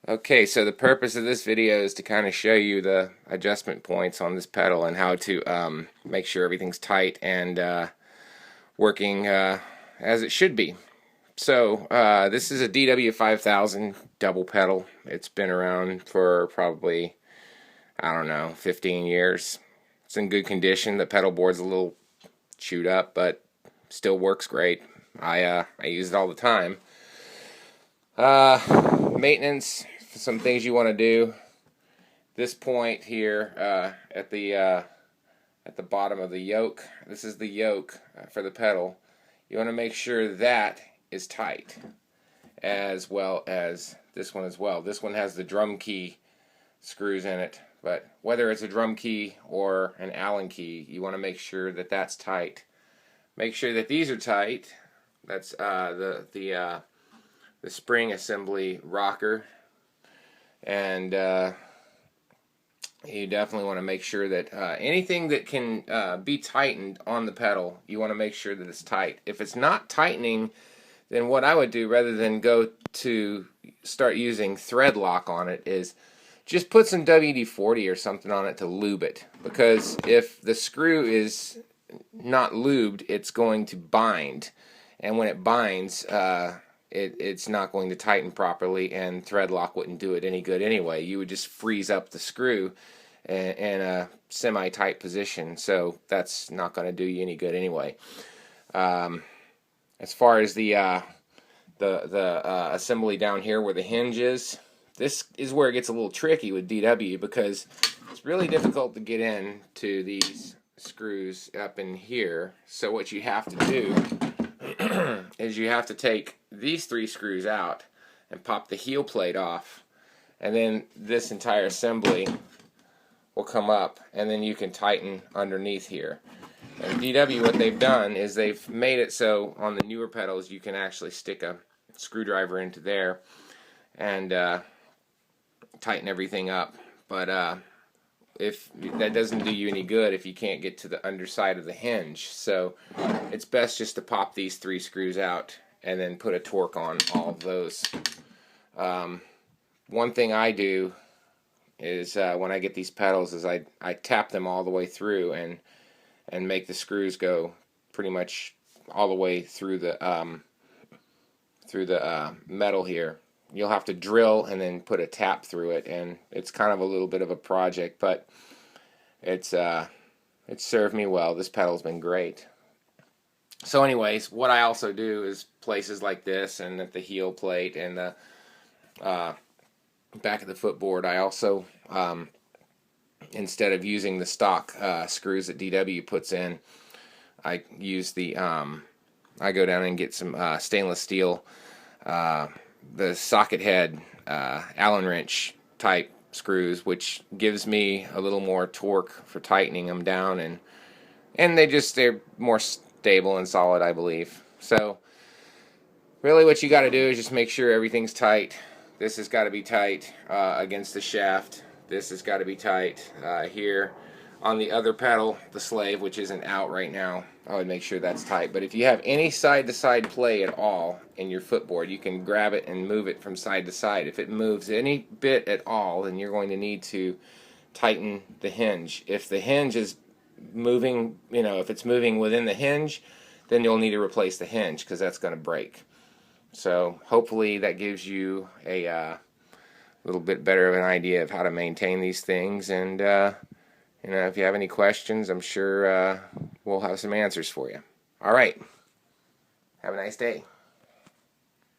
Okay, so the purpose of this video is to kind of show you the adjustment points on this pedal and how to make sure everything's tight and working as it should be. So this is a DW5000 double pedal. It's been around for probably, I don't know, 15 years. It's in good condition. The pedal board's a little chewed up, but still works great. I use it all the time. Maintenance, some things you want to do. This point here at the bottom of the yoke, this is the yoke for the pedal. You want to make sure that is tight, as well as this one as well. This one has the drum key screws in it, but whether it's a drum key or an Allen key, you want to make sure that that's tight. Make sure that these are tight. That's the spring assembly rocker, and you definitely want to make sure that anything that can be tightened on the pedal, you want to make sure that it's tight. If it's not tightening, then what I would do, rather than go to start using thread lock on it, is just put some WD-40 or something on it to lube it, because if the screw is not lubed, it's going to bind, and when it binds, it's not going to tighten properly, and thread lock wouldn't do it any good anyway. You would just freeze up the screw in a semi-tight position, so that's not going to do you any good anyway. As far as the assembly down here where the hinge is, this is where it gets a little tricky with DW, because it's really difficult to get into these screws up in here. So what you have to do is you have to take these three screws out and pop the heel plate off, and then this entire assembly will come up, and then you can tighten underneath here. And DW, what they've done is they've made it so on the newer pedals you can actually stick a screwdriver into there and tighten everything up. But if that doesn't do you any good if you can't get to the underside of the hinge, so it's best just to pop these three screws out and then put a torque on all of those. One thing I do is when I get these pedals is I tap them all the way through and make the screws go pretty much all the way through the metal here. You'll have to drill and then put a tap through it, and it's kind of a little bit of a project, but it's served me well. This pedal's been great. So anyways, what I also do is places like this and at the heel plate and the back of the footboard, I also instead of using the stock screws that DW puts in, I use the I go down and get some stainless steel, the socket head Allen wrench type screws, which gives me a little more torque for tightening them down, and they're more stable and solid, I believe. So really what you got to do is just make sure everything's tight. This has got to be tight against the shaft. This has got to be tight here. On the other pedal, the slave, which isn't out right now, I would make sure that's tight. But if you have any side-to-side play at all in your footboard, you can grab it and move it from side to side. If it moves any bit at all, then you're going to need to tighten the hinge. If the hinge is moving, if it's moving within the hinge, then you'll need to replace the hinge, because that's going to break. So hopefully that gives you a little bit better of an idea of how to maintain these things, and if you have any questions, I'm sure we'll have some answers for you. All right. Have a nice day.